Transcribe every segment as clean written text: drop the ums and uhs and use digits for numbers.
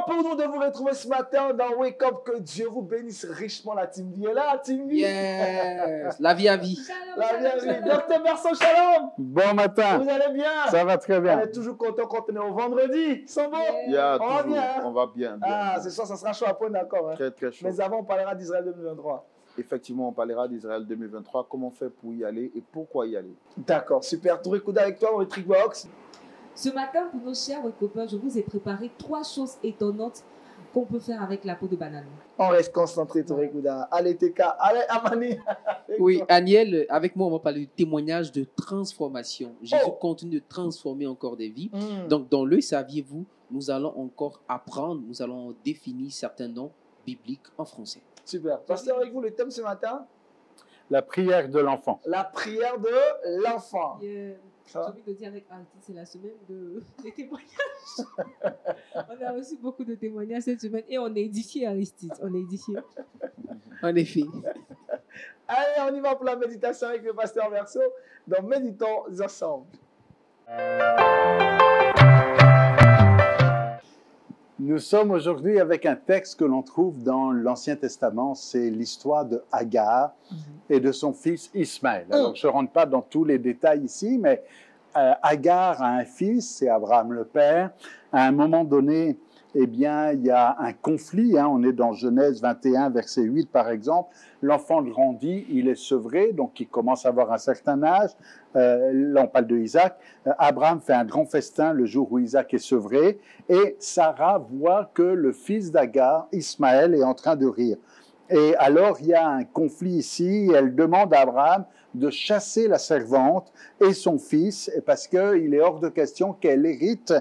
pour nous de vous retrouver ce matin dans Wake Up. Que Dieu vous bénisse richement. La team vie est là, team vie. Yes, la vie à vie. La vie est là. Docteur Berson, shalom. Bon matin. Vous allez bien? Ça va très bien. On est toujours content quand on est au vendredi. Sans bon? Yeah, On va toujours. bien, hein? On va bien. Ah, ce soir, ça sera chaud à point, d'accord. Hein? Très, très chaud. Mais avant, on parlera d'Israël 2023. Effectivement, on parlera d'Israël 2023. Comment faire pour y aller et pourquoi y aller? D'accord, super. Touré Kouda avec toi, on est Trickbox. Ce matin, pour nos chers copains, je vous ai préparé 3 choses étonnantes qu'on peut faire avec la peau de banane. On reste concentré, Touré Kouda. Allez, TK. Allez, Amani. Oui, Aniel, avec moi, on va parler du témoignage de transformation. Jésus continue de transformer encore des vies. Donc, dans le saviez-vous, nous allons encore apprendre, nous allons définir certains noms bibliques en français. Super. Pasteur, avec vous, le thème ce matin? La prière de l'enfant. La prière de l'enfant. J'ai envie de dire avec Aristide, c'est la semaine des témoignages. On a reçu beaucoup de témoignages cette semaine et on est édifié, Aristide. On est édifié. En effet. Allez, on y va pour la méditation avec le pasteur Verso. Donc, méditons ensemble. Nous sommes aujourd'hui avec un texte que l'on trouve dans l'Ancien Testament. C'est l'histoire de Agar et de son fils Ismaël. Alors, je ne rentre pas dans tous les détails ici, mais Agar a un fils, c'est Abraham le père. À un moment donné, eh bien, il y a un conflit. On est dans Genèse 21, verset 8, par exemple. L'enfant grandit, il est sevré, donc il commence à avoir un certain âge. Là, on parle de Isaac. Abraham fait un grand festin le jour où Isaac est sevré. Et Sarah voit que le fils d'Agar, Ismaël, est en train de rire. Et alors, il y a un conflit ici. Elle demande à Abraham de chasser la servante et son fils, parce qu'il est hors de question qu'elle hérite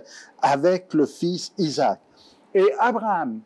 avec le fils Isaac. Et Abraham,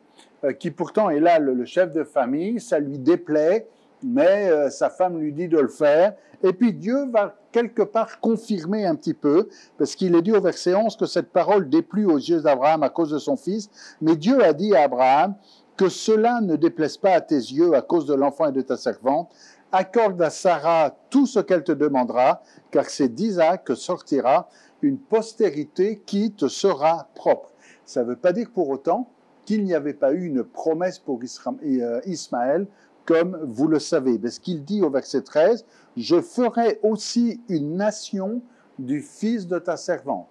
qui pourtant est là le chef de famille, ça lui déplaît, mais sa femme lui dit de le faire. Et puis Dieu va quelque part confirmer un petit peu, parce qu'il est dit au verset 11 que cette parole déplut aux yeux d'Abraham à cause de son fils. Mais Dieu a dit à Abraham que cela ne déplaise pas à tes yeux à cause de l'enfant et de ta servante. Accorde à Sarah tout ce qu'elle te demandera, car c'est d'Isaac que sortira une postérité qui te sera propre. Ça ne veut pas dire pour autant qu'il n'y avait pas eu une promesse pour Ismaël, comme vous le savez. Parce qu'il dit au verset 13, « Je ferai aussi une nation du fils de ta servante ».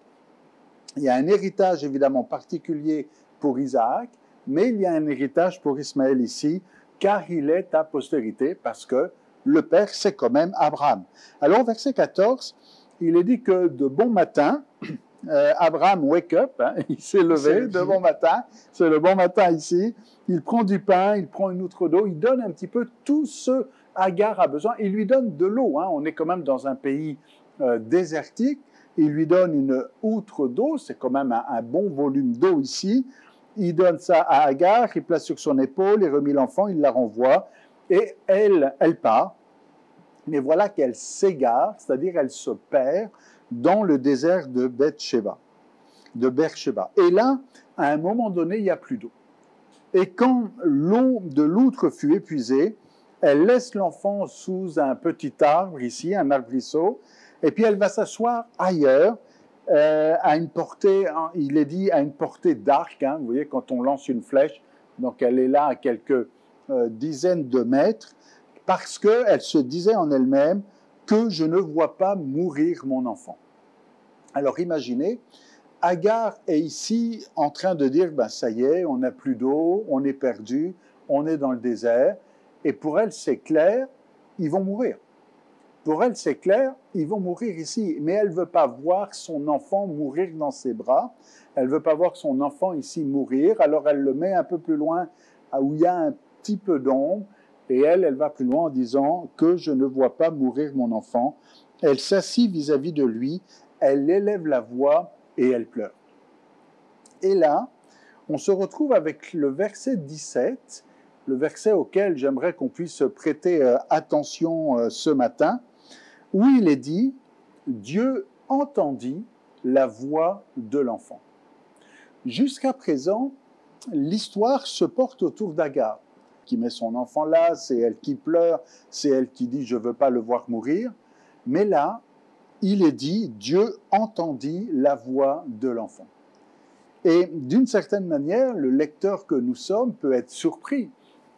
Il y a un héritage évidemment particulier pour Isaac, mais il y a un héritage pour Ismaël ici, car il est ta postérité, parce que le père, c'est quand même Abraham. Alors, au verset 14, il est dit que de bon matin, Abraham wake up, il s'est levé de bon matin, c'est le bon matin ici, il prend du pain, il prend une outre d'eau, il donne un petit peu tout ce Agar a besoin, il lui donne de l'eau, on est quand même dans un pays désertique, il lui donne une outre d'eau, c'est quand même un bon volume d'eau ici, il donne ça à Agar, il place sur son épaule, il remet l'enfant, il la renvoie, et elle part, mais voilà qu'elle s'égare, c'est-à-dire elle se perd dans le désert de Beersheba. Et là, à un moment donné, il n'y a plus d'eau. Et quand l'eau de l'outre fut épuisée, elle laisse l'enfant sous un petit arbre ici, un arbrisseau, et puis elle va s'asseoir ailleurs, à une portée, il est dit à une portée d'arc, vous voyez, quand on lance une flèche, donc elle est là à quelques dizaines de mètres, parce qu'elle se disait en elle-même que je ne vois pas mourir mon enfant. Alors imaginez, Agar est ici en train de dire, ça y est, on n'a plus d'eau, on est perdu, on est dans le désert, et pour elle c'est clair, ils vont mourir. Pour elle c'est clair, ils vont mourir ici, mais elle ne veut pas voir son enfant mourir dans ses bras, elle ne veut pas voir son enfant ici mourir, alors elle le met un peu plus loin, où il y a un petit peu d'ombre, et elle va plus loin en disant que je ne vois pas mourir mon enfant. Elle s'assit vis-à-vis de lui, elle élève la voix et elle pleure. Et là, on se retrouve avec le verset 17, le verset auquel j'aimerais qu'on puisse prêter attention ce matin, où il est dit « Dieu entendit la voix de l'enfant ». Jusqu'à présent, l'histoire se porte autour d'Agar, qui met son enfant là, c'est elle qui pleure, c'est elle qui dit « je ne veux pas le voir mourir ». Mais là, il est dit « Dieu entendit la voix de l'enfant ». Et d'une certaine manière, le lecteur que nous sommes peut être surpris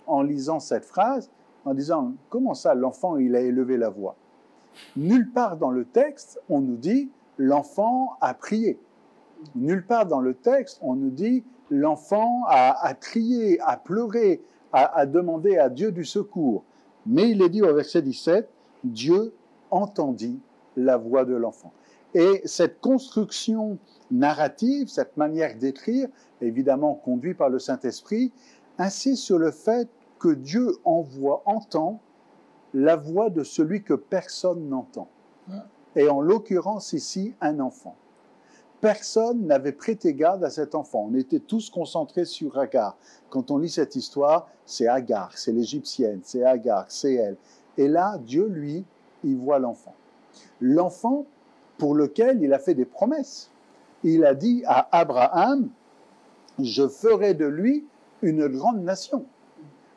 en lisant cette phrase, en disant « Comment ça, l'enfant, il a élevé la voix ?» Nulle part dans le texte, on nous dit « L'enfant a prié ». Nulle part dans le texte, on nous dit « L'enfant a crié, a pleuré, a demandé à Dieu du secours ». Mais il est dit au verset 17 « Dieu entendit la voix de l'enfant ». Et cette construction narrative, cette manière d'écrire, évidemment conduite par le Saint-Esprit, insiste sur le fait que Dieu entend la voix de celui que personne n'entend. Et en l'occurrence ici, un enfant. Personne n'avait prêté garde à cet enfant. On était tous concentrés sur Agar. Quand on lit cette histoire, c'est Agar, c'est l'Égyptienne, c'est Agar, c'est elle. Et là, Dieu, lui, il voit l'enfant. L'enfant pour lequel il a fait des promesses. Il a dit à Abraham, « Je ferai de lui une grande nation ».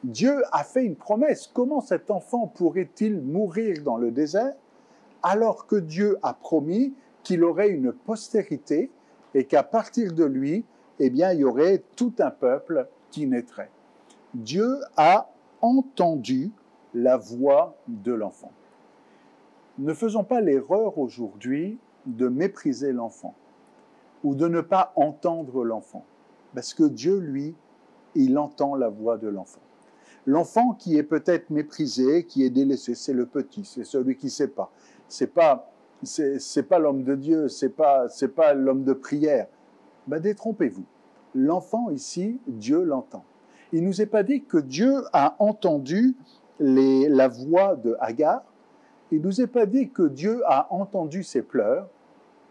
Dieu a fait une promesse. Comment cet enfant pourrait-il mourir dans le désert alors que Dieu a promis qu'il aurait une postérité et qu'à partir de lui, eh bien, il y aurait tout un peuple qui naîtrait. Dieu a entendu la voix de l'enfant. Ne faisons pas l'erreur aujourd'hui de mépriser l'enfant ou de ne pas entendre l'enfant, parce que Dieu, lui, il entend la voix de l'enfant. L'enfant qui est peut-être méprisé, qui est délaissé, c'est le petit, c'est celui qui ne sait pas. C'est pas l'homme de Dieu, c'est pas l'homme de prière. Ben, détrompez-vous. L'enfant ici, Dieu l'entend. Il ne nous est pas dit que Dieu a entendu la voix de Agar. Il ne nous est pas dit que Dieu a entendu ses pleurs,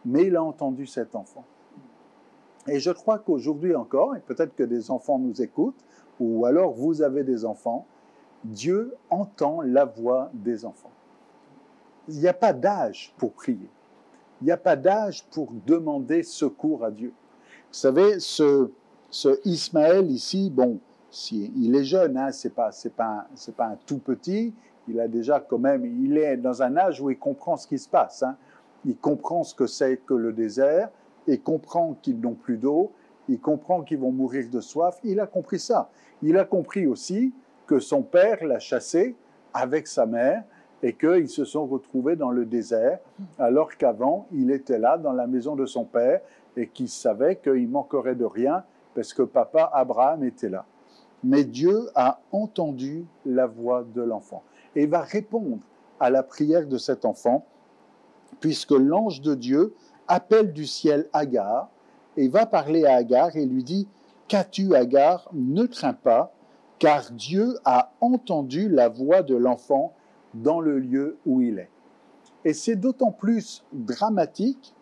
mais il a entendu cet enfant. Et je crois qu'aujourd'hui encore, et peut-être que des enfants nous écoutent, ou alors vous avez des enfants, Dieu entend la voix des enfants. Il n'y a pas d'âge pour prier. Il n'y a pas d'âge pour demander secours à Dieu. Vous savez, ce Ismaël ici, bon, il est jeune, hein, c'est pas un tout petit, il a déjà quand même, il est dans un âge où il comprend ce qui se passe. Hein. Il comprend ce que c'est que le désert, il comprend qu'ils n'ont plus d'eau, il comprend qu'ils vont mourir de soif, il a compris ça. Il a compris aussi que son père l'a chassé avec sa mère et qu'ils se sont retrouvés dans le désert, alors qu'avant, il était là, dans la maison de son père, et qu'il savait qu'il manquerait de rien, parce que papa Abraham était là. Mais Dieu a entendu la voix de l'enfant, et il va répondre à la prière de cet enfant, puisque l'ange de Dieu appelle du ciel Agar, et va parler à Agar et lui dit « Qu'as-tu, Agar? Ne crains pas, car Dieu a entendu la voix de l'enfant dans le lieu où il est. » Et c'est d'autant plus dramatique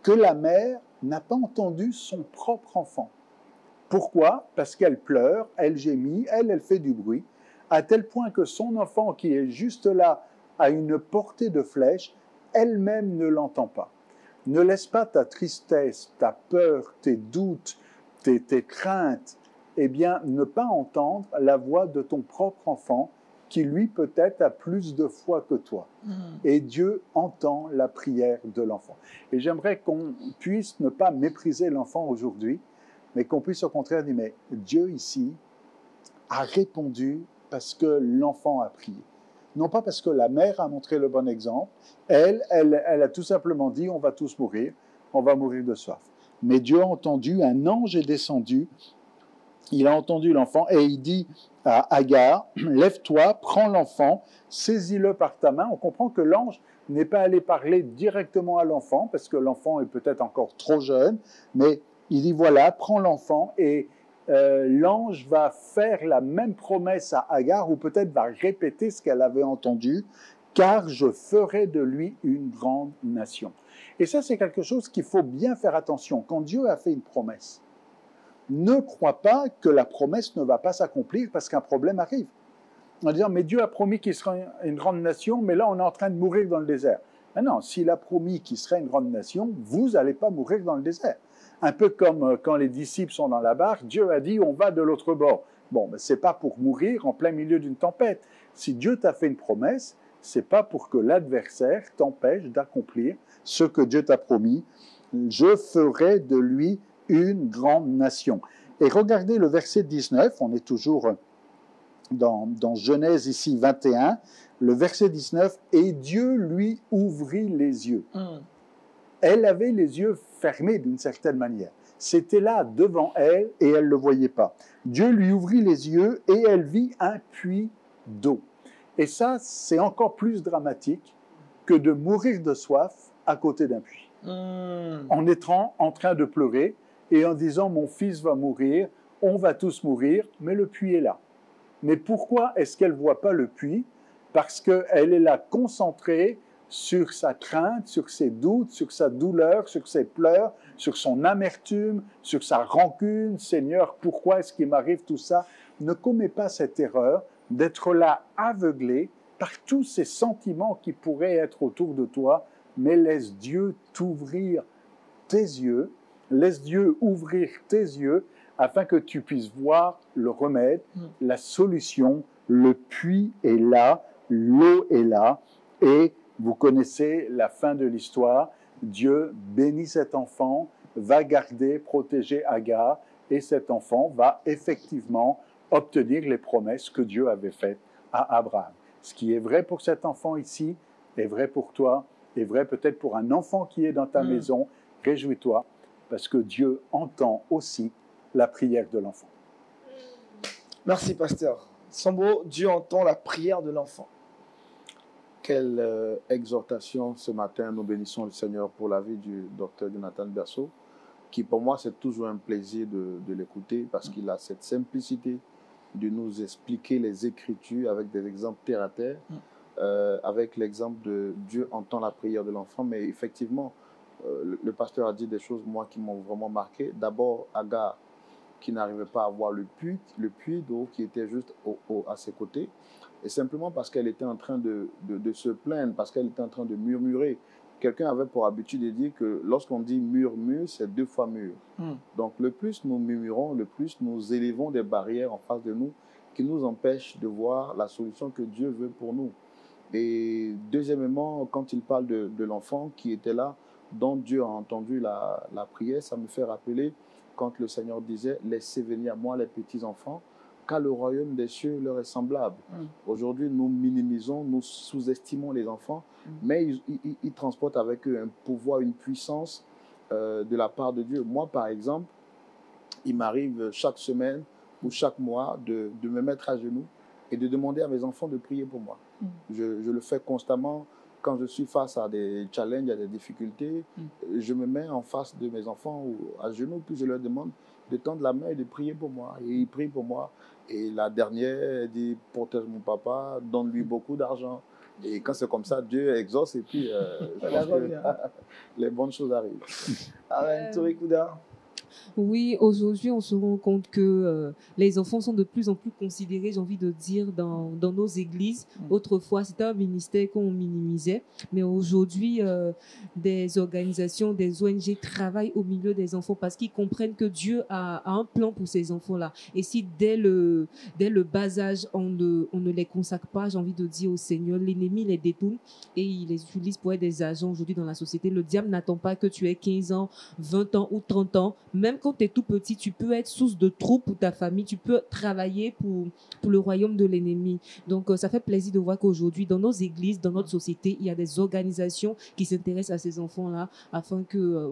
que la mère n'a pas entendu son propre enfant. Pourquoi? Parce qu'elle pleure, elle gémit, elle fait du bruit, à tel point que son enfant qui est juste là, à une portée de flèche, elle-même ne l'entend pas. Ne laisse pas ta tristesse, ta peur, tes doutes, tes craintes, eh bien, ne pas entendre la voix de ton propre enfant qui, lui, peut-être, a plus de foi que toi. Et Dieu entend la prière de l'enfant. Et j'aimerais qu'on puisse ne pas mépriser l'enfant aujourd'hui, mais qu'on puisse au contraire dire, mais Dieu ici a répondu parce que l'enfant a prié. Non pas parce que la mère a montré le bon exemple, elle a tout simplement dit, on va tous mourir, on va mourir de soif. Mais Dieu a entendu, un ange est descendu, il a entendu l'enfant et il dit à Agar, lève-toi, prends l'enfant, saisis-le par ta main. On comprend que l'ange n'est pas allé parler directement à l'enfant, parce que l'enfant est peut-être encore trop jeune, mais il dit voilà, prends l'enfant et l'ange va faire la même promesse à Agar, ou peut-être va répéter ce qu'elle avait entendu, car je ferai de lui une grande nation. Et ça, c'est quelque chose qu'il faut bien faire attention. Quand Dieu a fait une promesse, ne crois pas que la promesse ne va pas s'accomplir parce qu'un problème arrive. On va dire, mais Dieu a promis qu'il serait une grande nation, mais là, on est en train de mourir dans le désert. Mais non, s'il a promis qu'il serait une grande nation, vous n'allez pas mourir dans le désert. Un peu comme quand les disciples sont dans la barque, Dieu a dit, on va de l'autre bord. Bon, mais ce n'est pas pour mourir en plein milieu d'une tempête. Si Dieu t'a fait une promesse, ce n'est pas pour que l'adversaire t'empêche d'accomplir ce que Dieu t'a promis. Je ferai de lui une grande nation. Et regardez le verset 19, on est toujours dans Genèse ici 21, le verset 19, « Et Dieu lui ouvrit les yeux. » Elle avait les yeux fermés d'une certaine manière. C'était là devant elle et elle ne le voyait pas. Dieu lui ouvrit les yeux et elle vit un puits d'eau. Et ça, c'est encore plus dramatique que de mourir de soif à côté d'un puits. En étant en train de pleurer et en disant « Mon fils va mourir, on va tous mourir, mais le puits est là. » Mais pourquoi est-ce qu'elle ne voit pas le puits? Parce qu'elle est là concentrée sur sa crainte, sur ses doutes, sur sa douleur, sur ses pleurs, sur son amertume, sur sa rancune. Seigneur, pourquoi est-ce qu'il m'arrive tout ça? Ne commets pas cette erreur d'être là aveuglé par tous ces sentiments qui pourraient être autour de toi, mais laisse Dieu t'ouvrir tes yeux, laisse Dieu ouvrir tes yeux afin que tu puisses voir le remède, la solution. Le puits est là, l'eau est là, et vous connaissez la fin de l'histoire. Dieu bénit cet enfant, va garder, protéger Agar, et cet enfant va effectivement obtenir les promesses que Dieu avait faites à Abraham. Ce qui est vrai pour cet enfant ici est vrai pour toi, est vrai peut-être pour un enfant qui est dans ta maison. Réjouis-toi, parce que Dieu entend aussi la prière de l'enfant. Merci, pasteur. Sambo, Dieu entend la prière de l'enfant. Quelle exhortation ce matin. Nous bénissons le Seigneur pour la vie du docteur Jonathan Berceau, qui pour moi c'est toujours un plaisir de l'écouter parce qu'il a cette simplicité de nous expliquer les Écritures avec des exemples terre à terre, avec l'exemple de Dieu entend la prière de l'enfant. Mais effectivement, le pasteur a dit des choses moi qui m'ont vraiment marqué. D'abord, Agar, qui n'arrivait pas à voir le puits d'eau qui était juste à ses côtés, et simplement parce qu'elle était en train de se plaindre, parce qu'elle était en train de murmurer. Quelqu'un avait pour habitude de dire que lorsqu'on dit murmure, c'est 2 fois mur. Donc le plus nous murmurons, le plus nous élevons des barrières en face de nous qui nous empêchent de voir la solution que Dieu veut pour nous. Et deuxièmement, quand il parle de l'enfant qui était là, dont Dieu a entendu la prière, ça me fait rappeler quand le Seigneur disait « Laissez venir à moi les petits-enfants, car le royaume des cieux leur est semblable. » Aujourd'hui, nous minimisons, nous sous-estimons les enfants, mais ils transportent avec eux un pouvoir, une puissance de la part de Dieu. Moi, par exemple, il m'arrive chaque semaine ou chaque mois de me mettre à genoux et de demander à mes enfants de prier pour moi. Je le fais constamment. Quand je suis face à des challenges, à des difficultés, je me mets en face de mes enfants ou à genoux, puis je leur demande de tendre la main et de prier pour moi. Et ils prient pour moi. Et la dernière dit « Protège mon papa, donne-lui beaucoup d'argent. » Et quand c'est comme ça, Dieu exauce et puis je pense que les bonnes choses arrivent. Amen. Touré Kouda. Oui, aujourd'hui, on se rend compte que les enfants sont de plus en plus considérés, j'ai envie de dire, dans nos églises. Autrefois, c'était un ministère qu'on minimisait, mais aujourd'hui, des organisations, des ONG travaillent au milieu des enfants parce qu'ils comprennent que Dieu a un plan pour ces enfants-là. Et si dès le bas âge, on ne les consacre pas, j'ai envie de dire au Seigneur, l'ennemi les détourne et il les utilise pour être des agents aujourd'hui dans la société. Le diable n'attend pas que tu aies 15 ans, 20 ans ou 30 ans. Même quand tu es tout petit, tu peux être source de troubles pour ta famille, tu peux travailler pour le royaume de l'ennemi. Donc, ça fait plaisir de voir qu'aujourd'hui, dans nos églises, dans notre société, il y a des organisations qui s'intéressent à ces enfants-là afin que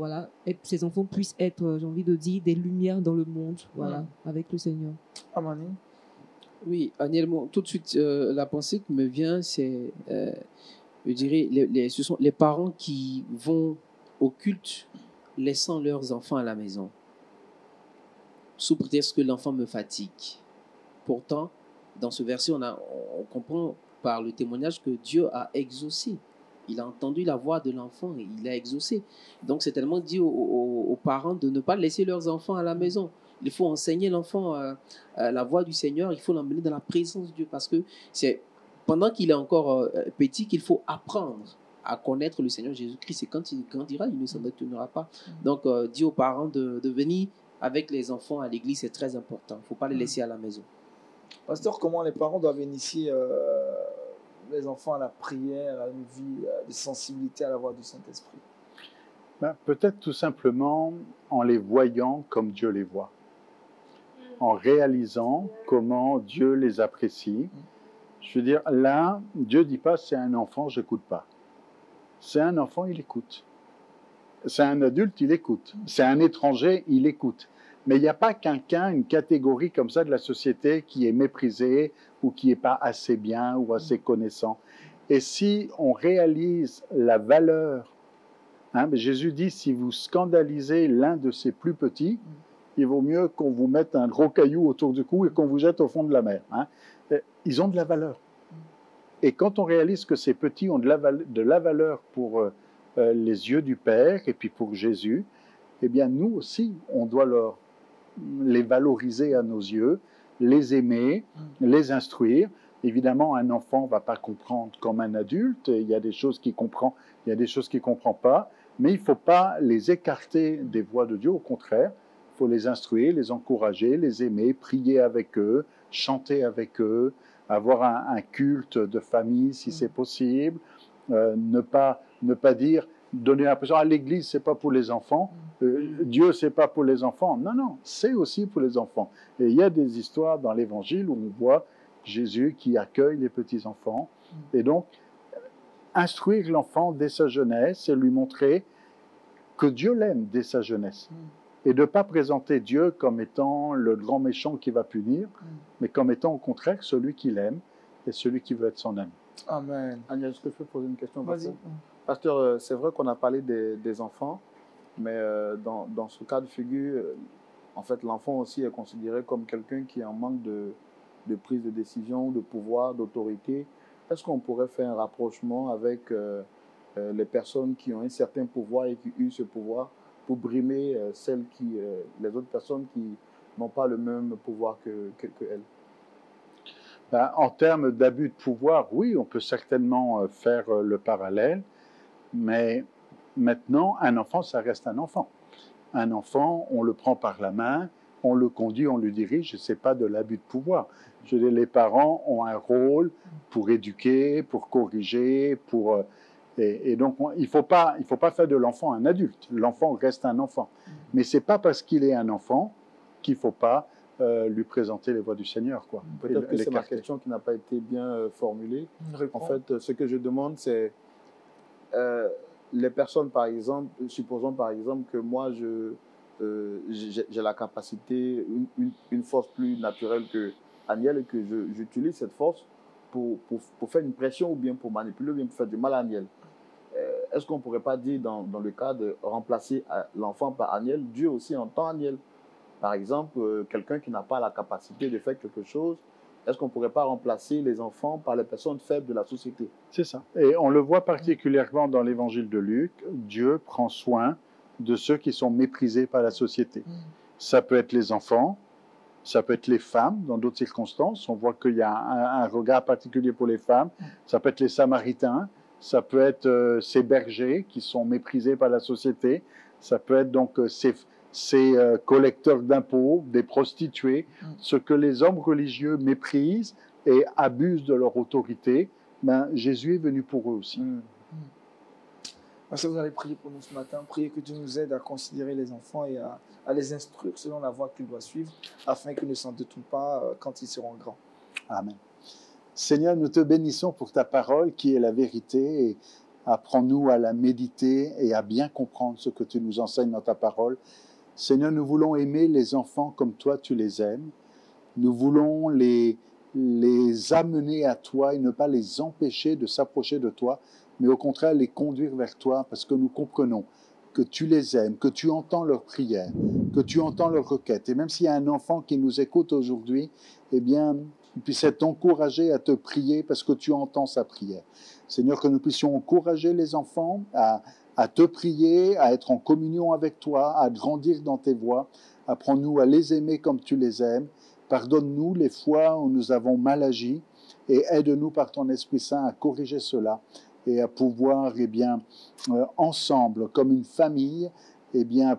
ces enfants puissent être, j'ai envie de dire, des lumières dans le monde, avec le Seigneur. Amani. Oui, Aniel, tout de suite, la pensée qui me vient, c'est, je dirais, ce sont les parents qui vont au culte laissant leurs enfants à la maison, sous prétexte que l'enfant me fatigue. Pourtant, dans ce verset, on comprend par le témoignage que Dieu a exaucé. Il a entendu la voix de l'enfant et il a exaucé. Donc, c'est tellement dit aux parents de ne pas laisser leurs enfants à la maison. Il faut enseigner l'enfant la voix du Seigneur, il faut l'emmener dans la présence de Dieu parce que c'est pendant qu'il est encore petit qu'il faut apprendre à connaître le Seigneur Jésus-Christ. Et quand il grandira, il ne s'en détournera pas. Donc, dit aux parents de venir avec les enfants à l'église, c'est très important. Il ne faut pas les laisser à la maison. Pasteur, comment les parents doivent initier les enfants à la prière, à une vie de sensibilité à la voix du Saint-Esprit? Peut-être tout simplement en les voyant comme Dieu les voit, en réalisant comment Dieu les apprécie. Je veux dire, là, Dieu ne dit pas c'est un enfant, je n'écoute pas. C'est un enfant, il écoute. C'est un adulte, il écoute. C'est un étranger, il écoute. Mais il n'y a pas quelqu'un, une catégorie comme ça de la société qui est méprisée ou qui n'est pas assez bien ou assez connaissant. Et si on réalise la valeur, Jésus dit, si vous scandalisez l'un de ces plus petits, il vaut mieux qu'on vous mette un gros caillou autour du cou et qu'on vous jette au fond de la mer. Ils ont de la valeur. Et quand on réalise que ces petits ont de la valeur pour les yeux du Père et puis pour Jésus, eh bien nous aussi, on doit les valoriser à nos yeux, les aimer, les instruire. Évidemment, un enfant ne va pas comprendre comme un adulte. Il y a des choses qu'il comprend, il y a des choses qu'il ne comprend pas. Mais il ne faut pas les écarter des voies de Dieu. Au contraire, il faut les instruire, les encourager, les aimer, prier avec eux, chanter avec eux, avoir un culte de famille si c'est possible, ne pas dire, donner l'impression, l'église c'est pas pour les enfants, Dieu c'est pas pour les enfants. Non, c'est aussi pour les enfants. Et il y a des histoires dans l'évangile où on voit Jésus qui accueille les petits-enfants. Et donc, instruire l'enfant dès sa jeunesse et lui montrer que Dieu l'aime dès sa jeunesse. Et de ne pas présenter Dieu comme étant le grand méchant qui va punir, mais comme étant au contraire celui qui l'aime et celui qui veut être son ami. Amen. Agnès, est-ce que je peux poser une question? Vas-y. Pasteur, c'est vrai qu'on a parlé des enfants, mais dans ce cas de figure, en fait, l'enfant aussi est considéré comme quelqu'un qui est en manque de prise de décision, de pouvoir, d'autorité. Est-ce qu'on pourrait faire un rapprochement avec les personnes qui ont un certain pouvoir et qui usent ce pouvoir pour brimer les autres personnes qui n'ont pas le même pouvoir que elles? En termes d'abus de pouvoir, oui, on peut certainement faire le parallèle, mais maintenant, un enfant, ça reste un enfant. Un enfant, on le prend par la main, on le conduit, on le dirige, ce n'est pas de l'abus de pouvoir. Je veux dire, les parents ont un rôle pour éduquer, pour corriger, et donc, il ne faut pas faire de l'enfant un adulte. L'enfant reste un enfant. Mais ce n'est pas parce qu'il est un enfant qu'il ne faut pas lui présenter les voies du Seigneur. Peut-être que c'est ma question qui n'a pas été bien formulée. En fait, ce que je demande, c'est les personnes, par exemple, supposons par exemple que moi, j'ai la capacité, une force plus naturelle que Aniel et que j'utilise cette force pour faire une pression ou bien pour manipuler ou bien pour faire du mal à Aniel. Est-ce qu'on ne pourrait pas dire dans le cas de remplacer l'enfant par Aniel, Dieu aussi entend Aniel? Par exemple, quelqu'un qui n'a pas la capacité de faire quelque chose, est-ce qu'on ne pourrait pas remplacer les enfants par les personnes faibles de la société? C'est ça. Et on le voit particulièrement dans l'évangile de Luc, Dieu prend soin de ceux qui sont méprisés par la société. Ça peut être les enfants, ça peut être les femmes dans d'autres circonstances. On voit qu'il y a un regard particulier pour les femmes. Ça peut être les Samaritains, ça peut être ces bergers qui sont méprisés par la société. Ça peut être donc ces collecteurs d'impôts, des prostituées, ce que les hommes religieux méprisent et abusent de leur autorité. Jésus est venu pour eux aussi. Parce que vous allez prier pour nous ce matin, prier que Dieu nous aide à considérer les enfants et à les instruire selon la voie qu'ils doivent suivre, afin qu'ils ne s'en détournent pas quand ils seront grands. Amen. Seigneur, nous te bénissons pour ta parole qui est la vérité, et apprends-nous à la méditer et à bien comprendre ce que tu nous enseignes dans ta parole. Seigneur, nous voulons aimer les enfants comme toi tu les aimes. Nous voulons les amener à toi et ne pas les empêcher de s'approcher de toi, mais au contraire les conduire vers toi, parce que nous comprenons que tu les aimes, que tu entends leurs prières, que tu entends leurs requêtes. Et même s'il y a un enfant qui nous écoute aujourd'hui, eh bien, il puisse être encouragé à te prier parce que tu entends sa prière. Seigneur, que nous puissions encourager les enfants à te prier, à être en communion avec toi, à grandir dans tes voies. Apprends-nous à les aimer comme tu les aimes. Pardonne-nous les fois où nous avons mal agi et aide-nous par ton Esprit Saint à corriger cela et à pouvoir, ensemble, comme une famille,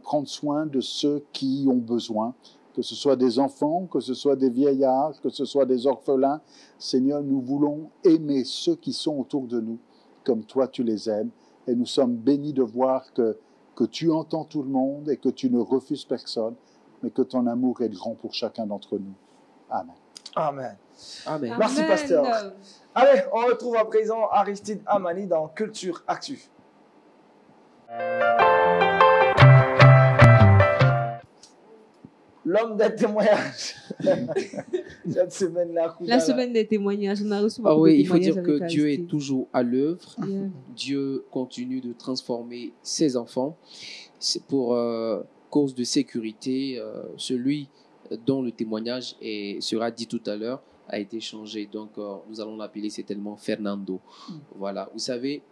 prendre soin de ceux qui ont besoin, que ce soit des enfants, que ce soit des vieillards, que ce soit des orphelins. Seigneur, nous voulons aimer ceux qui sont autour de nous, comme toi tu les aimes. Et nous sommes bénis de voir que que tu entends tout le monde et que tu ne refuses personne, mais que ton amour est grand pour chacun d'entre nous. Amen. Amen. Amen. Merci, pasteur. Allez, on retrouve à présent Aristide Amani dans Culture Actu. L'homme des témoignages. Cette semaine-là. La semaine des témoignages. On a reçu beaucoup oui, de il faut témoignages dire que avec Dieu Aristide. est toujours à l'œuvre. Yeah. Dieu continue de transformer ses enfants. C'est pour cause de sécurité, celui dont le témoignage sera dit tout à l'heure a été changé. Donc, nous allons l'appeler certainement Fernando. Voilà. Vous savez,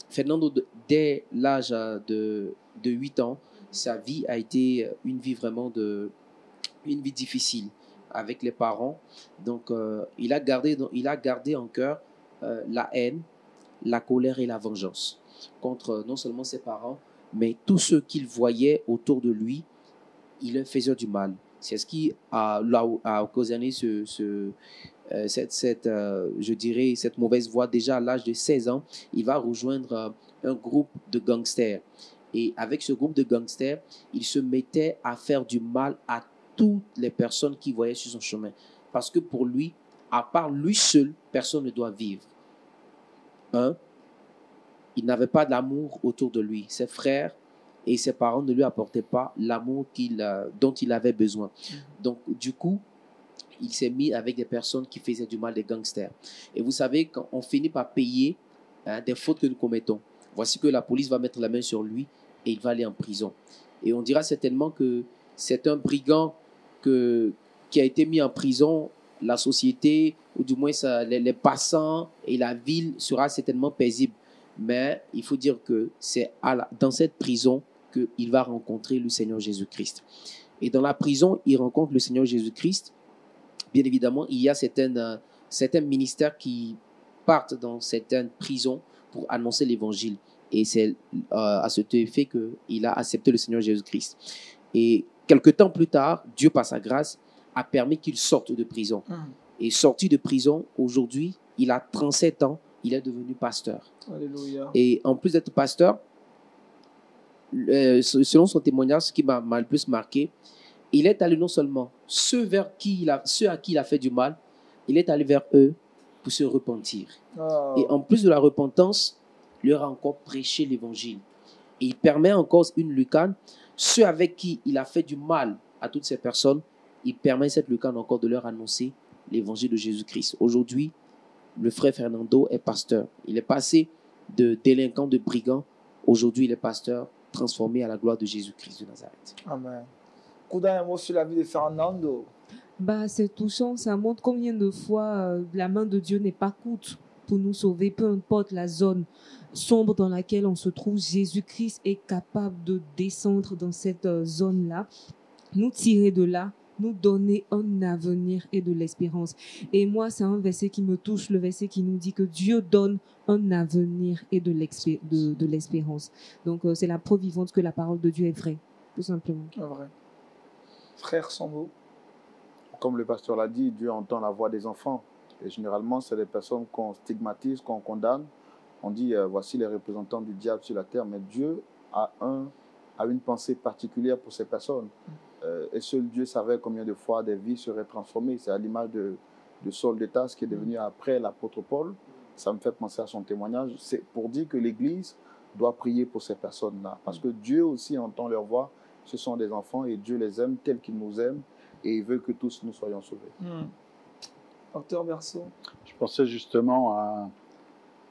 Fernando, dès l'âge de 8 ans, sa vie a été une vie vraiment une vie difficile avec les parents. Donc, il a gardé en cœur la haine, la colère et la vengeance contre non seulement ses parents, mais tous ceux qu'il voyait autour de lui, il leur faisait du mal. C'est ce qui a occasionné je dirais, cette mauvaise voie. Déjà à l'âge de 16 ans, il va rejoindre un groupe de gangsters. Et avec ce groupe de gangsters, il se mettait à faire du mal à toutes les personnes qu'il voyait sur son chemin. Parce que pour lui, à part lui seul, personne ne doit vivre. Il n'avait pas d'amour autour de lui. Ses frères et ses parents ne lui apportaient pas l'amour dont il avait besoin. Donc, du coup, il s'est mis avec des personnes qui faisaient du mal, des gangsters. Et vous savez, quand on finit par payer des fautes que nous commettons, voici que la police va mettre la main sur lui et il va aller en prison. Et on dira certainement que c'est un brigand qui a été mis en prison. La société, ou du moins les passants et la ville sera certainement paisible. Mais il faut dire que c'est dans cette prison qu'il va rencontrer le Seigneur Jésus-Christ. Et dans la prison, il rencontre le Seigneur Jésus-Christ. Bien évidemment, il y a certains ministères qui partent dans certaines prisons pour annoncer l'évangile. Et c'est à cet effet qu'il a accepté le Seigneur Jésus-Christ. Et quelque temps plus tard, Dieu, par sa grâce, a permis qu'il sorte de prison. Et sorti de prison, aujourd'hui, il a 37 ans, il est devenu pasteur. Alléluia. Et en plus d'être pasteur, selon son témoignage, ce qui m'a le plus marqué, il est allé non seulement ceux à qui il a fait du mal, il est allé vers eux pour se repentir. Oh. Et en plus de la repentance, il leur a encore prêché l'évangile. Et il permet encore une lucane, ceux avec qui il a fait du mal à toutes ces personnes, il permet cette lucane encore de leur annoncer l'évangile de Jésus-Christ. Aujourd'hui, le frère Fernando est pasteur. Il est passé de délinquant, de brigand. Aujourd'hui, il est pasteur, transformé à la gloire de Jésus-Christ de Nazareth. Amen. Coup d'un mot sur la vie de Fernando. C'est touchant, ça montre combien de fois la main de Dieu n'est pas courte pour nous sauver, peu importe la zone sombre dans laquelle on se trouve. Jésus-Christ est capable de descendre dans cette zone-là, nous tirer de là, nous donner un avenir et de l'espérance. Et moi, c'est un verset qui me touche, le verset qui nous dit que Dieu donne un avenir et de l'espérance. Donc, c'est la preuve vivante que la parole de Dieu est vraie, tout simplement. Vrai. Frère Sambo. Comme le pasteur l'a dit, Dieu entend la voix des enfants. Et généralement, c'est des personnes qu'on stigmatise, qu'on condamne. On dit, voici les représentants du diable sur la terre. Mais Dieu a une pensée particulière pour ces personnes. Et seul Dieu savait combien de fois des vies seraient transformées. C'est à l'image de Saul de Tarse qui est devenu après l'apôtre Paul. Ça me fait penser à son témoignage. C'est pour dire que l'Église doit prier pour ces personnes-là. Parce que Dieu aussi entend leur voix. Ce sont des enfants et Dieu les aime tels qu'il nous aime. Et il veut que tous nous soyons sauvés. Docteur Berceau. Je pensais justement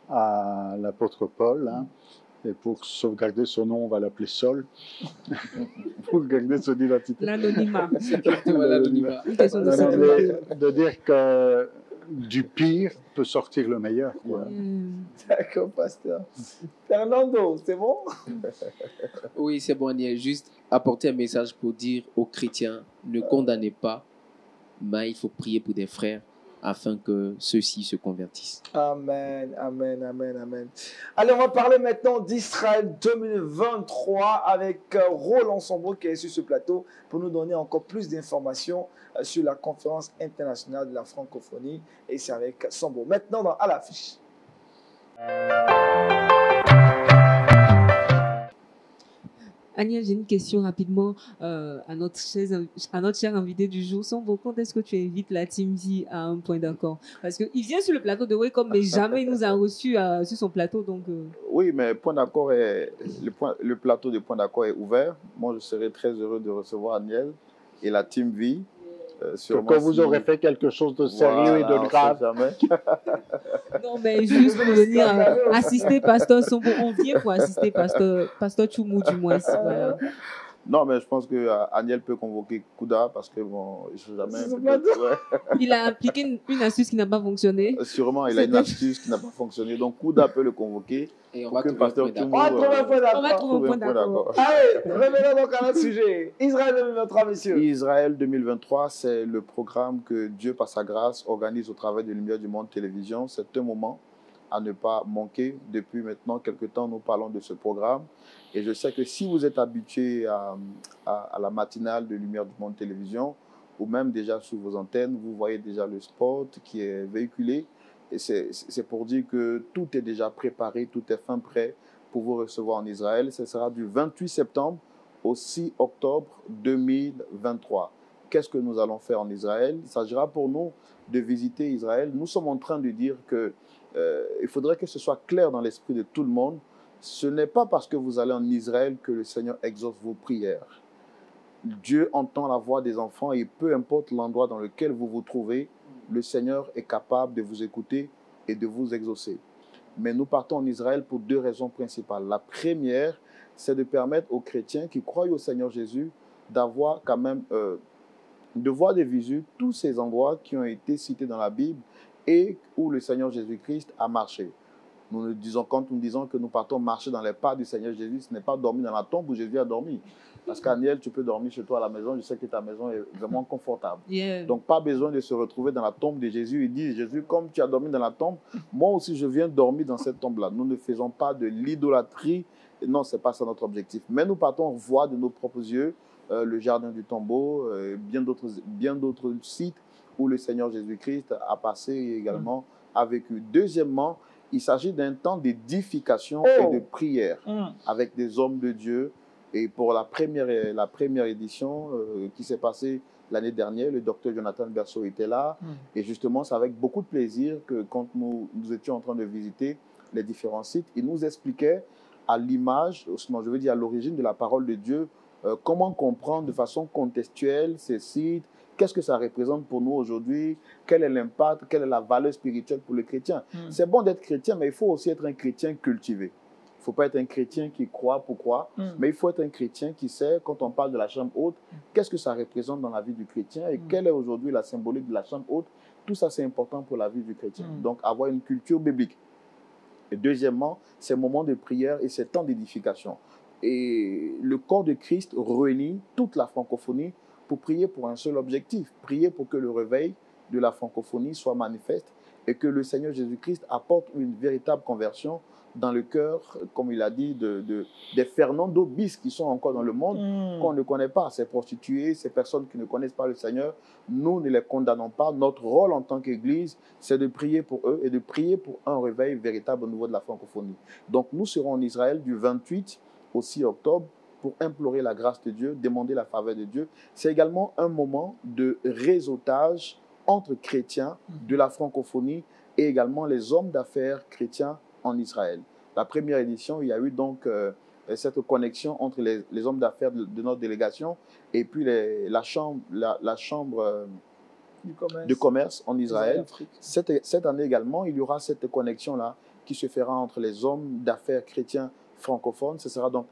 à l'apôtre Paul. Et pour sauvegarder son nom, on va l'appeler Saul. Pour garder son identité. L'anonymat. L'anonymat. De dire que du pire peut sortir le meilleur. Quoi. D'accord, pasteur. Fernando, c'est bon? Oui, c'est bon. Il y a juste apporter un message pour dire aux chrétiens, ne condamnez pas, mais il faut prier pour des frères afin que ceux-ci se convertissent. Amen, amen, amen, amen. Allez, on va parler maintenant d'Israël 2023 avec Roland Sombo qui est sur ce plateau pour nous donner encore plus d'informations sur la conférence internationale de la francophonie. Et c'est avec Sombo. Maintenant, à l'affiche. Agnès, j'ai une question rapidement à notre cher invité du jour. Sombo, quand est-ce que tu invites la Team V à un point d'accord? Parce qu'il vient sur le plateau de Wake Up, mais jamais il nous a reçus sur son plateau. Donc, Oui, mais point d'accord le plateau de point d'accord est ouvert. Moi, je serais très heureux de recevoir Agnès et la Team V. Quand vous aurez fait quelque chose de sérieux et de grave. Non, mais juste pour venir assister Pasteur Sombo. On vient pour assister Pasteur Choumou, du moins. Voilà. Non, mais je pense que Agnès peut convoquer Kouda parce que bon, je sais jamais. Il a appliqué une astuce qui n'a pas fonctionné. Sûrement, il a une astuce qui n'a pas fonctionné. Donc Kouda peut le convoquer. Et on va trouver Pasteur Choumou. On va trouver un point d'accord. On va trouver un point d'accord. Allez, revenons donc à notre sujet. Israël 2023, messieurs. Israël 2023, c'est le programme que Dieu, par sa grâce, organise au travers de Lumière du Monde Télévision. C'est un moment à ne pas manquer. Depuis maintenant quelques temps, nous parlons de ce programme. Et je sais que si vous êtes habitué à la matinale de Lumière du Monde Télévision, ou même déjà sous vos antennes, vous voyez déjà le spot qui est véhiculé. Et c'est pour dire que tout est déjà préparé, tout est fin prêt pour vous recevoir en Israël. Ce sera du 28 septembre au 6 octobre 2023. Qu'est-ce que nous allons faire en Israël? Il s'agira pour nous de visiter Israël. Nous sommes en train de dire que il faudrait que ce soit clair dans l'esprit de tout le monde. Ce n'est pas parce que vous allez en Israël que le Seigneur exauce vos prières. Dieu entend la voix des enfants et peu importe l'endroit dans lequel vous vous trouvez, le Seigneur est capable de vous écouter et de vous exaucer. Mais nous partons en Israël pour deux raisons principales. La première, c'est de permettre aux chrétiens qui croient au Seigneur Jésus d'avoir quand même, de voir des visus tous ces endroits qui ont été cités dans la Bible et où le Seigneur Jésus-Christ a marché. Quand nous disons que nous partons marcher dans les pas du Seigneur Jésus, ce n'est pas dormir dans la tombe où Jésus a dormi. Parce qu'Aniel, tu peux dormir chez toi à la maison, je sais que ta maison est vraiment confortable. Yeah. Donc, pas besoin de se retrouver dans la tombe de Jésus et dire, Jésus, comme tu as dormi dans la tombe, moi aussi je viens dormir dans cette tombe-là. Nous ne faisons pas de l'idolâtrie. Non, ce n'est pas ça notre objectif. Mais nous partons voir de nos propres yeux le jardin du tombeau, bien d'autres sites où le Seigneur Jésus-Christ a passé et également a vécu. Deuxièmement, il s'agit d'un temps d'édification et de prière avec des hommes de Dieu. Et pour la première édition qui s'est passée l'année dernière, le docteur Jonathan Berceau était là. Et justement, c'est avec beaucoup de plaisir que quand nous étions en train de visiter les différents sites, il nous expliquait à l'image, je veux dire à l'origine de la parole de Dieu, comment comprendre de façon contextuelle ces sites, qu'est-ce que ça représente pour nous aujourd'hui, quel est l'impact, quelle est la valeur spirituelle pour le chrétien. C'est bon d'être chrétien, mais il faut aussi être un chrétien cultivé. Il ne faut pas être un chrétien qui croit pour croire, mais il faut être un chrétien qui sait, quand on parle de la chambre haute, qu'est-ce que ça représente dans la vie du chrétien et quelle est aujourd'hui la symbolique de la chambre haute. Tout ça, c'est important pour la vie du chrétien. Donc, avoir une culture biblique. Et deuxièmement, ces moments de prière et ces temps d'édification. Et le corps de Christ réunit toute la francophonie pour prier pour un seul objectif, prier pour que le réveil de la francophonie soit manifeste et que le Seigneur Jésus-Christ apporte une véritable conversion dans le cœur, comme il a dit, des Fernando bis qui sont encore dans le monde, qu'on ne connaît pas. Ces prostituées, ces personnes qui ne connaissent pas le Seigneur, nous ne les condamnons pas. Notre rôle en tant qu'Église, c'est de prier pour eux et de prier pour un réveil véritable au niveau de la francophonie. Donc nous serons en Israël du 28 au 6 octobre pour implorer la grâce de Dieu, demander la faveur de Dieu. C'est également un moment de réseautage entre chrétiens de la francophonie et également les hommes d'affaires chrétiens en Israël. La première édition, il y a eu donc cette connexion entre les hommes d'affaires de notre délégation et puis la chambre de commerce en Israël. Cette année également, il y aura cette connexion-là qui se fera entre les hommes d'affaires chrétiens francophones. Ce sera donc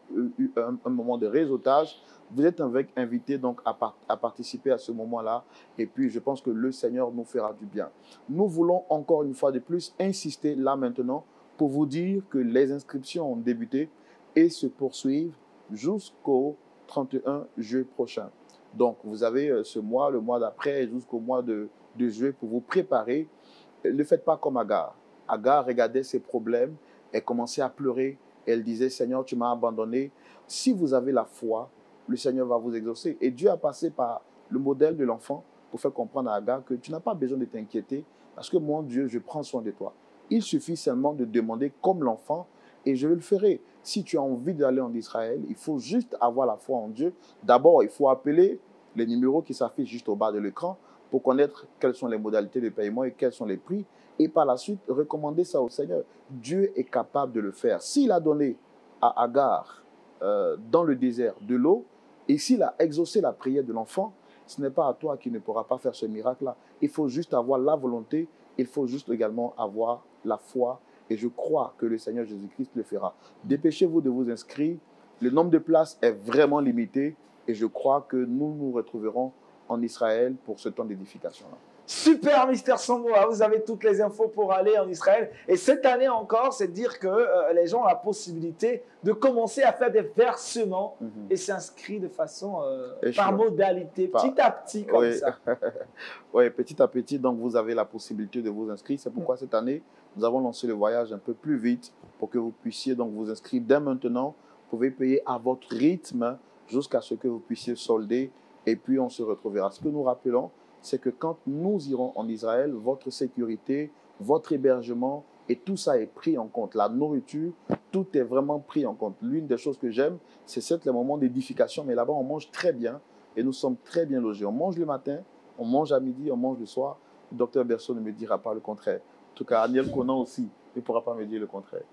un moment de réseautage. Vous êtes invités donc à participer à ce moment-là. Et puis, je pense que le Seigneur nous fera du bien. Nous voulons encore une fois de plus insister là maintenant pour vous dire que les inscriptions ont débuté et se poursuivent jusqu'au 31 juillet prochain. Donc, vous avez ce mois, le mois d'après, jusqu'au mois de juillet pour vous préparer. Ne faites pas comme Agar. Agar regardait ses problèmes, elle commençait à pleurer. Elle disait, Seigneur, tu m'as abandonné. Si vous avez la foi, le Seigneur va vous exaucer. Et Dieu a passé par le modèle de l'enfant pour faire comprendre à Agar que tu n'as pas besoin de t'inquiéter parce que mon Dieu, je prends soin de toi. Il suffit seulement de demander comme l'enfant et je le ferai. si tu as envie d'aller en Israël, il faut juste avoir la foi en Dieu. D'abord, il faut appeler les numéros qui s'affichent juste au bas de l'écran pour connaître quelles sont les modalités de paiement et quels sont les prix. Et par la suite, recommander ça au Seigneur. Dieu est capable de le faire. S'il a donné à Agar, dans le désert, de l'eau, et s'il a exaucé la prière de l'enfant, ce n'est pas à toi qui ne pourra pas faire ce miracle-là. Il faut juste avoir la volonté, il faut juste également avoir la foi, et je crois que le Seigneur Jésus-Christ le fera. Dépêchez-vous de vous inscrire. Le nombre de places est vraiment limité, et je crois que nous nous retrouverons en Israël pour ce temps d'édification-là. Super, Mister Samboa, vous avez toutes les infos pour aller en Israël. Et cette année encore, c'est dire que les gens ont la possibilité de commencer à faire des versements et s'inscrire de façon par modalité, petit à petit, comme ça. Oui, petit à petit, donc vous avez la possibilité de vous inscrire. C'est pourquoi cette année, nous avons lancé le voyage un peu plus vite pour que vous puissiez donc vous inscrire dès maintenant. Vous pouvez payer à votre rythme jusqu'à ce que vous puissiez solder et puis on se retrouvera. Ce que nous rappelons, c'est que quand nous irons en Israël, votre sécurité, votre hébergement, et tout ça est pris en compte. La nourriture, tout est vraiment pris en compte. L'une des choses que j'aime, c'est certes les moments d'édification, mais là-bas, on mange très bien et nous sommes très bien logés. On mange le matin, on mange à midi, on mange le soir. Le docteur Berceau ne me dira pas le contraire. En tout cas, Aniel Conan aussi ne pourra pas me dire le contraire.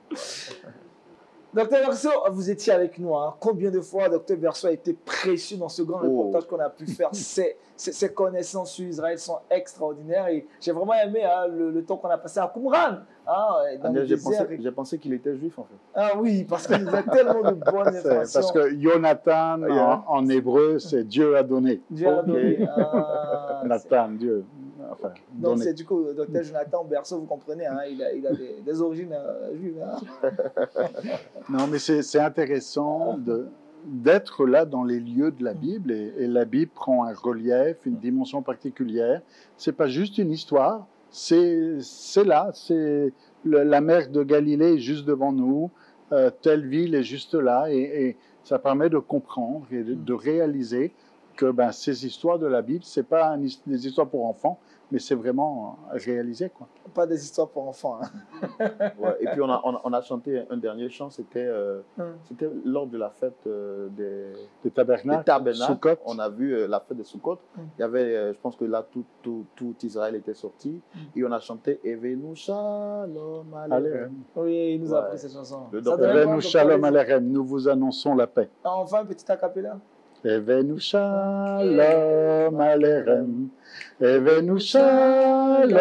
Docteur Berceau, vous étiez avec nous. Hein. Combien de fois Docteur Berceau a été précieux dans ce grand reportage qu'on a pu faire. Ses connaissances sur Israël sont extraordinaires et j'ai vraiment aimé le temps qu'on a passé à Qumran. Hein, j'ai pensé qu'il était juif en fait. Ah oui, parce qu'il nous a tellement de bonnes informations. Parce que Jonathan en hébreu, c'est Dieu a donné. Dieu a donné. Nathan, Dieu. Enfin, donc c'est du coup Docteur Jonathan Berceau, vous comprenez, hein, il a des origines juives. Hein. Non, mais c'est intéressant d'être là dans les lieux de la Bible et la Bible prend un relief, une dimension particulière. C'est pas juste une histoire, c'est là, c'est la mer de Galilée est juste devant nous, telle ville est juste là et ça permet de comprendre et de réaliser que ces histoires de la Bible, c'est pas des histoires pour enfants, mais c'est vraiment réalisé, quoi. Pas des histoires pour enfants. Hein. Ouais, et puis on a chanté un dernier chant, c'était lors de la fête des tabernacles. Sukkot. On a vu la fête de Sukkot. Il y avait, je pense que là, tout Israël était sorti. Et on a chanté Evenu Shalom Alechem. Oui, il nous a appris cette chanson. Evenu Shalom Alechem, nous vous annonçons la paix. Enfin, un petit acapella. Evenu Shalom Alechem, Evenu Shalom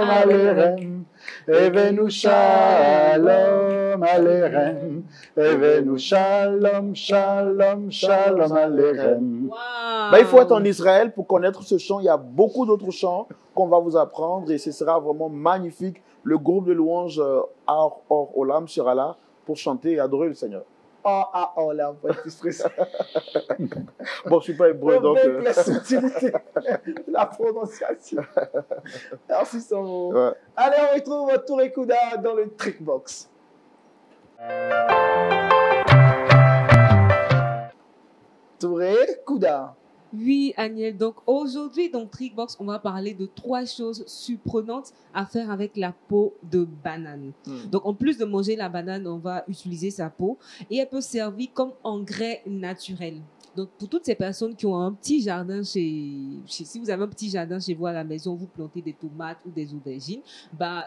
Alechem, Evenu Shalom Alechem, Evenu Shalom, Shalom, Shalom Alechem. Il faut être en Israël pour connaître ce chant. Il y a beaucoup d'autres chants qu'on va vous apprendre et ce sera vraiment magnifique. Le groupe de louanges Or Olam sera là pour chanter et adorer le Seigneur. Là, on peut être plus précis. Bon, je ne suis pas hébreu, donc... la subtilité, la prononciation. Merci, Sambo. Ouais. Allez, on retrouve Touré Kouda dans le Trickbox. Touré Kouda. Oui, Aniel. Donc aujourd'hui, dans Trickbox, on va parler de 3 choses surprenantes à faire avec la peau de banane. Donc en plus de manger la banane, on va utiliser sa peau et elle peut servir comme engrais naturel. Donc, pour toutes ces personnes qui ont un petit jardin si vous avez un petit jardin chez vous à la maison, vous plantez des tomates ou des aubergines,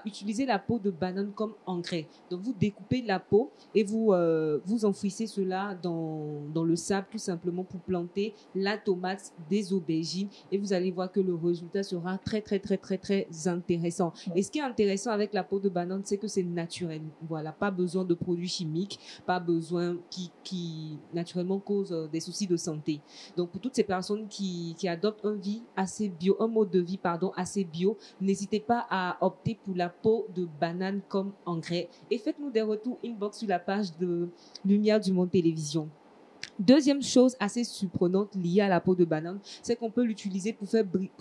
utilisez la peau de banane comme engrais. Donc, vous découpez la peau et vous enfouissez cela dans le sable tout simplement pour planter la tomate, des aubergines et vous allez voir que le résultat sera très, très, très, très, très intéressant. Et ce qui est intéressant avec la peau de banane, c'est que c'est naturel. Voilà, pas besoin de produits chimiques, pas besoin qui naturellement causent des soucis de santé. Donc, pour toutes ces personnes qui adoptent un mode de vie assez bio, n'hésitez pas à opter pour la peau de banane comme engrais et faites-nous des retours inbox sur la page de Lumière du Monde Télévision. Deuxième chose assez surprenante liée à la peau de banane, c'est qu'on peut l'utiliser pour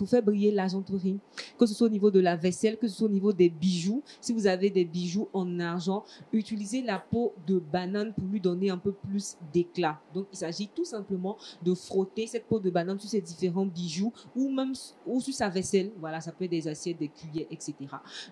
faire briller l'argenterie, que ce soit au niveau de la vaisselle, que ce soit au niveau des bijoux. Si vous avez des bijoux en argent, utilisez la peau de banane pour lui donner un peu plus d'éclat. Donc, il s'agit tout simplement de frotter cette peau de banane sur ces différents bijoux ou sur sa vaisselle. Voilà, ça peut être des assiettes, des cuillères, etc.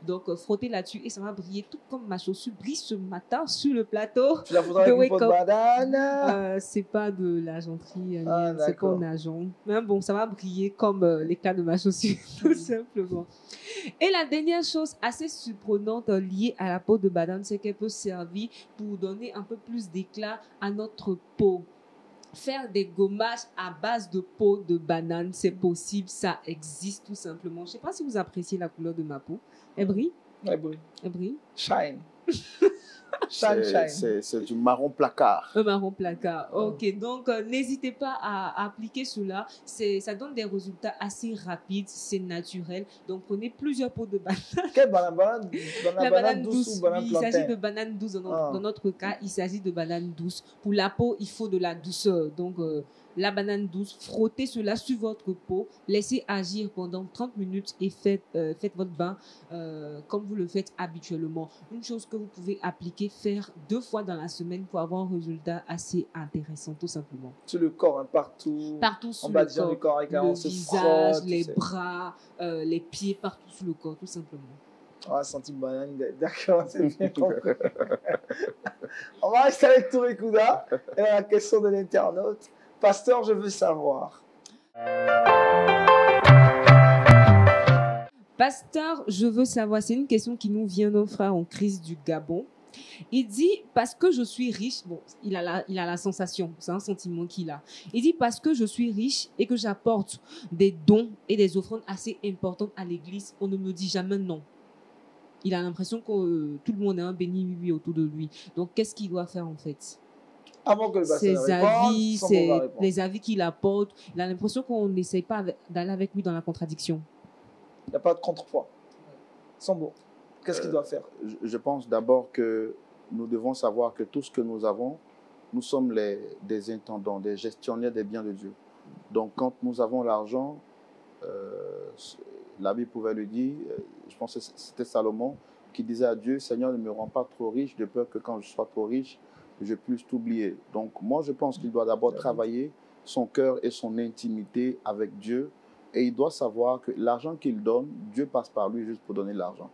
Donc, frottez là-dessus et ça va briller tout comme ma chaussure brille ce matin sur le plateau. Tu la faudras avec une peau de banane? C'est pas de l'argenterie, Ah, c'est pas en argent. Mais bon, ça va briller comme l'éclat de ma chaussure, tout simplement. Et la dernière chose assez surprenante liée à la peau de banane, c'est qu'elle peut servir pour donner un peu plus d'éclat à notre peau. Faire des gommages à base de peau de banane, c'est possible, ça existe tout simplement. Je ne sais pas si vous appréciez la couleur de ma peau. Elle brille? Elle brille. Elle brille? Shine. Shine. C'est du marron placard. Un marron placard. Ok, donc n'hésitez pas à appliquer cela. Ça donne des résultats assez rapides, c'est naturel. Donc prenez plusieurs pots de banane. Quelle banane? La banane douce, ou banane oui, il plantain? s'agit de banane douce. Dans notre cas, il s'agit de banane douce. Pour la peau, il faut de la douceur. Donc, la banane douce, frottez cela sur votre peau, laissez agir pendant 30 minutes et faites votre bain comme vous le faites habituellement. Une chose que vous pouvez appliquer, faire 2 fois dans la semaine pour avoir un résultat assez intéressant, tout simplement. Sur le corps, hein, partout. Partout sur le corps, avec le visage, les bras, les pieds, partout sur le corps, tout simplement. Ah, senti banane, d'accord, c'est bien compris. On va rester avec Touré Kouda et la question de l'internaute. Pasteur, je veux savoir. Pasteur, je veux savoir, c'est une question qui nous vient d'un frère en crise du Gabon. Il dit, parce que je suis riche, bon, il a la sensation, c'est un sentiment qu'il a. Il dit, parce que je suis riche et que j'apporte des dons et des offrandes assez importantes à l'église, on ne me dit jamais non. Il a l'impression que tout le monde est un béni oui autour de lui. Donc, qu'est-ce qu'il doit faire en fait? Avant que le ses avis, les avis qu'il apporte, il a l'impression qu'on n'essaye pas d'aller avec lui dans la contradiction. Il n'y a pas de contrepoids. Sambo, qu'est-ce qu'il doit faire? Je pense d'abord que nous devons savoir que tout ce que nous avons, nous sommes des intendants, des gestionnaires des biens de Dieu. Donc quand nous avons l'argent, la Bible pouvait le dire, je pense que c'était Salomon qui disait à Dieu, Seigneur, ne me rends pas trop riche, de peur que quand je sois trop riche, je puisse t'oublier. Donc moi, je pense qu'il doit d'abord travailler son cœur et son intimité avec Dieu. Et il doit savoir que l'argent qu'il donne, Dieu passe par lui juste pour donner l'argent.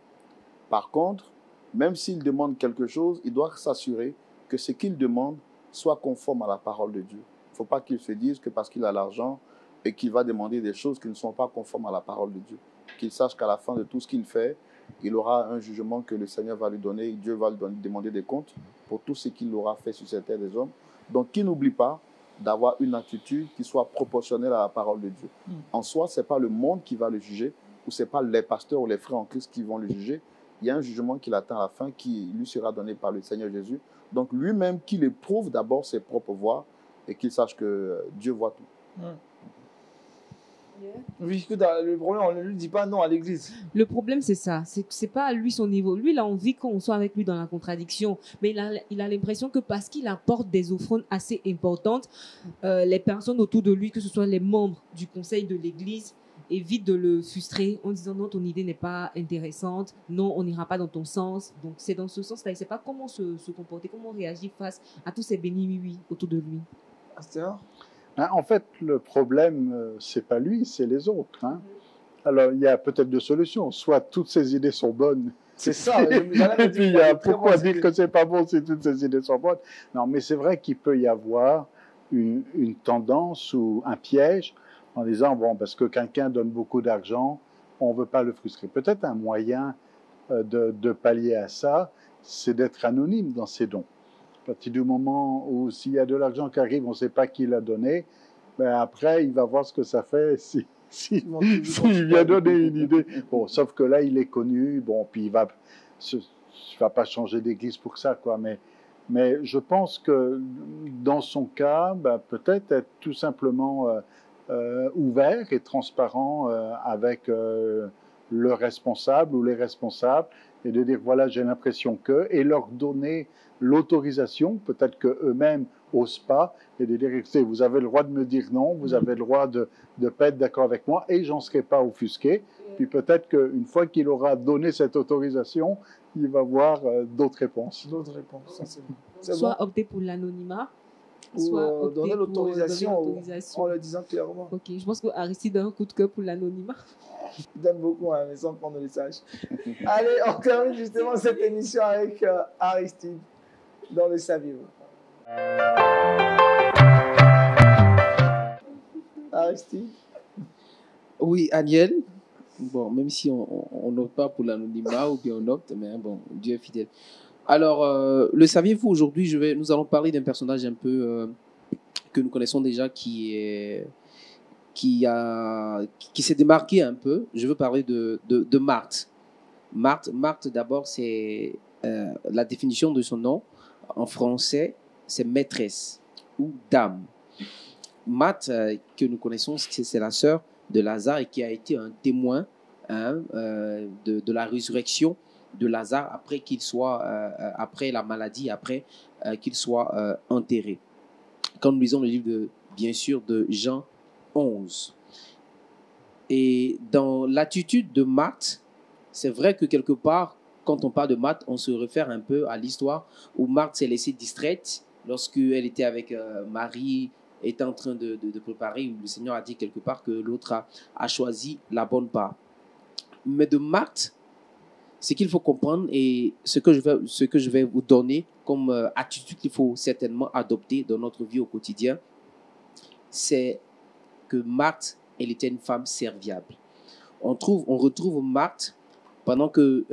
Par contre, même s'il demande quelque chose, il doit s'assurer que ce qu'il demande soit conforme à la parole de Dieu. Il ne faut pas qu'il se dise que parce qu'il a l'argent et qu'il va demander des choses qui ne sont pas conformes à la parole de Dieu. Qu'il sache qu'à la fin de tout ce qu'il fait, il aura un jugement que le Seigneur va lui donner et Dieu va lui demander des comptes pour tout ce qu'il aura fait sur cette terre des hommes. Donc, qu'il n'oublie pas d'avoir une attitude qui soit proportionnelle à la parole de Dieu. En soi, ce n'est pas le monde qui va le juger, ou ce n'est pas les pasteurs ou les frères en Christ qui vont le juger. Il y a un jugement qui l'attend à la fin, qui lui sera donné par le Seigneur Jésus. Donc lui-même, qu'il éprouve d'abord ses propres voies et qu'il sache que Dieu voit tout. Oui, le problème, on ne lui dit pas non à l'église. Le problème, c'est ça. C'est pas à lui son niveau. Lui, il a envie qu'on soit avec lui dans la contradiction. Mais il a l'impression que parce qu'il apporte des offrandes assez importantes, les personnes autour de lui, que ce soit les membres du conseil de l'église, évitent de le frustrer en disant non, ton idée n'est pas intéressante, non, on n'ira pas dans ton sens. Donc, c'est dans ce sens-là. Il ne sait pas comment se comporter, comment réagir face à tous ces bénis autour de lui. Pasteur? En fait, le problème, c'est pas lui, c'est les autres. Hein. Alors, il y a peut-être deux solutions. Soit toutes ces idées sont bonnes. C'est ça. Et puis, pourquoi dire que c'est pas bon si toutes ces idées sont bonnes? Non, mais c'est vrai qu'il peut y avoir une tendance ou un piège en disant, bon, parce que quelqu'un donne beaucoup d'argent, on veut pas le frustrer. Peut-être un moyen de pallier à ça, c'est d'être anonyme dans ses dons. À partir du moment où s'il y a de l'argent qui arrive, on ne sait pas qui l'a donné, ben après, il va voir ce que ça fait s'il vient donner une idée. Bon, sauf que là, il est connu, bon, puis il va pas changer d'église pour ça, quoi. Mais je pense que dans son cas, ben, peut-être être tout simplement ouvert et transparent avec le responsable ou les responsables et de dire voilà, j'ai l'impression que, et leur donner l'autorisation, peut-être qu'eux-mêmes n'osent pas, et de dire écoutez, vous avez le droit de me dire non, vous avez le droit de ne pas être d'accord avec moi, et j'en serai pas offusqué. Puis peut-être qu'une fois qu'il aura donné cette autorisation, il va voir d'autres réponses. D'autres réponses, ça c'est bon. Soit opter pour l'anonymat, ou donner l'autorisation en le disant clairement. Ok, je pense qu'Aristide a un coup de cœur pour l'anonymat. Il donne beaucoup, hein, mais sans qu'on ne le sache. Allez, on termine justement cette émission avec Aristide dans le saviez-vous. Aristide. Oui, Aniel. Bon, même si on n'opte pas pour l'anonymat ou bien on opte, mais bon, Dieu est fidèle. Alors, le saviez-vous, aujourd'hui, nous allons parler d'un personnage un peu que nous connaissons déjà qui s'est démarqué un peu. Je veux parler de Marthe. Marthe, d'abord, c'est la définition de son nom en français, c'est maîtresse ou dame. Marthe, que nous connaissons, c'est la sœur de Lazare et qui a été un témoin de la résurrection de Lazare après qu'il soit après la maladie, après qu'il soit enterré. Quand nous lisons le livre bien sûr de Jean 11. Et dans l'attitude de Marthe, c'est vrai que quelque part, quand on parle de Marthe, on se réfère un peu à l'histoire où Marthe s'est laissée distraite lorsqu'elle était avec Marie, était en train de préparer, où le Seigneur a dit quelque part que l'autre a choisi la bonne part. Mais de Marthe, ce qu'il faut comprendre et ce que je vais vous donner comme attitude qu'il faut certainement adopter dans notre vie au quotidien, c'est que Marthe, elle était une femme serviable. On retrouve Marthe pendant que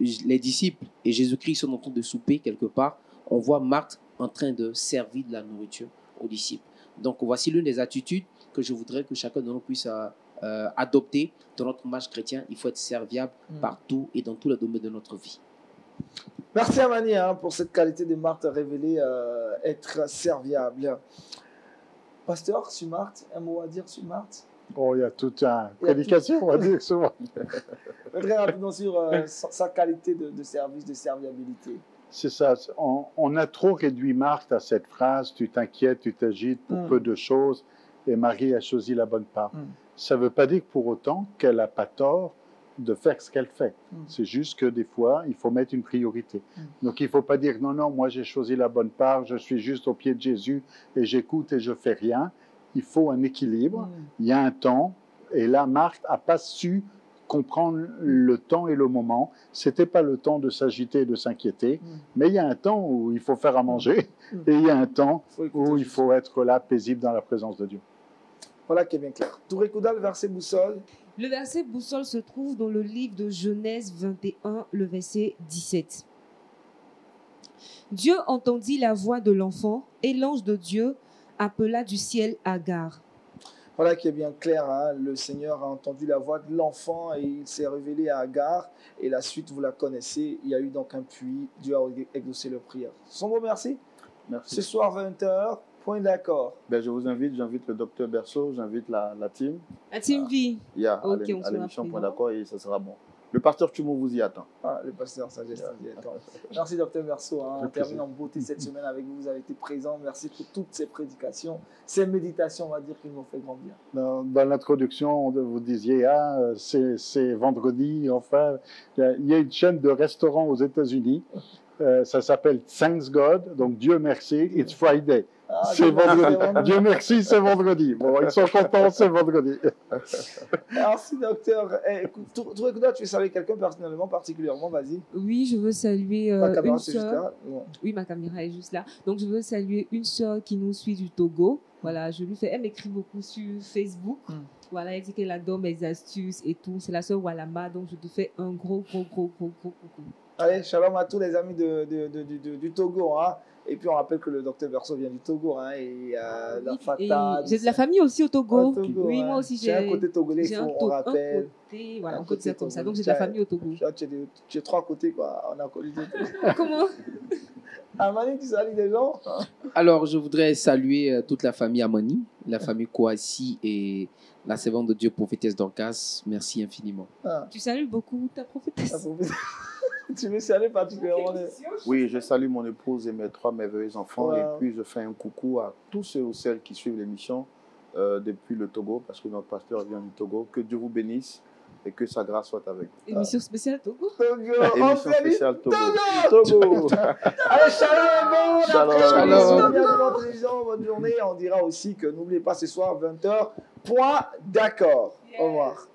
les disciples et Jésus-Christ sont en train de souper quelque part. On voit Marthe en train de servir de la nourriture aux disciples. Donc, voici l'une des attitudes que je voudrais que chacun de nous puisse adopter dans notre marche chrétien. Il faut être serviable partout et dans tous les domaines de notre vie. Merci Amani pour cette qualité de Marthe révélée, être serviable. Pasteur, sur Marthe, un mot à dire sur Marthe? Oh, il y a toute une prédication, on va dire souvent. Très rapidement sur sa qualité de service, de serviabilité. C'est ça. On a trop réduit Marthe à cette phrase, tu t'inquiètes, tu t'agites pour peu de choses, et Marie a choisi la bonne part. Ça ne veut pas dire pour autant qu'elle n'a pas tort de faire ce qu'elle fait. C'est juste que des fois, il faut mettre une priorité. Donc, il ne faut pas dire non, non, moi j'ai choisi la bonne part, je suis juste au pied de Jésus et j'écoute et je fais rien. Il faut un équilibre. Il y a un temps, et là, Marthe n'a pas su comprendre le temps et le moment. C'était pas le temps de s'agiter et de s'inquiéter, mais il y a un temps où il faut faire à manger et il y a un temps où il faut être là, paisible dans la présence de Dieu. Voilà qui est bien clair. Touré Kouda, le verset boussole. Le verset boussole se trouve dans le livre de Genèse 21, le verset 17. Dieu entendit la voix de l'enfant et l'ange de Dieu appela du ciel Agar. Voilà qui est bien clair, le Seigneur a entendu la voix de l'enfant et il s'est révélé à Agar. Et la suite, vous la connaissez, il y a eu donc un puits, Dieu a exaucé leur prière. Son mot, merci. Ce soir, 20h, point d'accord. Je vous j'invite le docteur Berceau, j'invite la team. La team vie. À l'émission Point d'accord et ça sera bon. Le pasteur Chumo vous y attend. Le pasteur Sagesse vous y attend. Merci docteur Berceau. On termine en beauté cette semaine avec vous. Vous avez été présent. Merci pour toutes ces prédications, ces méditations, on va dire, qui nous ont fait grand bien. Dans l'introduction, vous disiez, c'est vendredi. Enfin, il y a une chaîne de restaurants aux États-Unis. Ça s'appelle Thanks God, donc Dieu merci, it's Friday. C'est vendredi. Dieu merci, c'est vendredi. Bon, ils sont contents, c'est vendredi. Merci, docteur. Touré Kouda, tu veux saluer quelqu'un personnellement, particulièrement, vas-y. Oui, je veux saluer une sœur. Oui, ma caméra est juste là. Donc, je veux saluer une sœur qui nous suit du Togo. Voilà, elle m'écrit beaucoup sur Facebook. Voilà, elle dit qu'elle adore mes astuces et tout. C'est la sœur Walama, donc je te fais un gros coucou. Allez, shalom à tous les amis du Togo. Et puis, on rappelle que le docteur Berceau vient du Togo. Et la Fata. J'ai de la famille aussi au Togo. Oui, moi aussi, j'ai un côté togolais, on rappelle. On peut dire comme ça. Donc, j'ai de la famille au Togo. Tu as 3 côtés, quoi. On a connu deux. Comment Amani, tu salues des gens? Alors, je voudrais saluer toute la famille Amani, la famille Kouassi et la servante de Dieu, prophétesse Dorcas. Merci infiniment. Tu salues beaucoup ta prophétesse. Tu veux saluer particulièrement Oui, je salue mon épouse et mes 3 merveilleux enfants. Wow. Et puis, je fais un coucou à tous ceux ou celles qui suivent l'émission depuis le Togo, parce que notre pasteur vient du Togo. Que Dieu vous bénisse et que sa grâce soit avec vous. Émission spéciale Togo. Émission spéciale Togo. Togo. Allez, shalom, Shalom. bonne journée. On dira aussi que n'oubliez pas ce soir, 20h, point d'accord. Au revoir.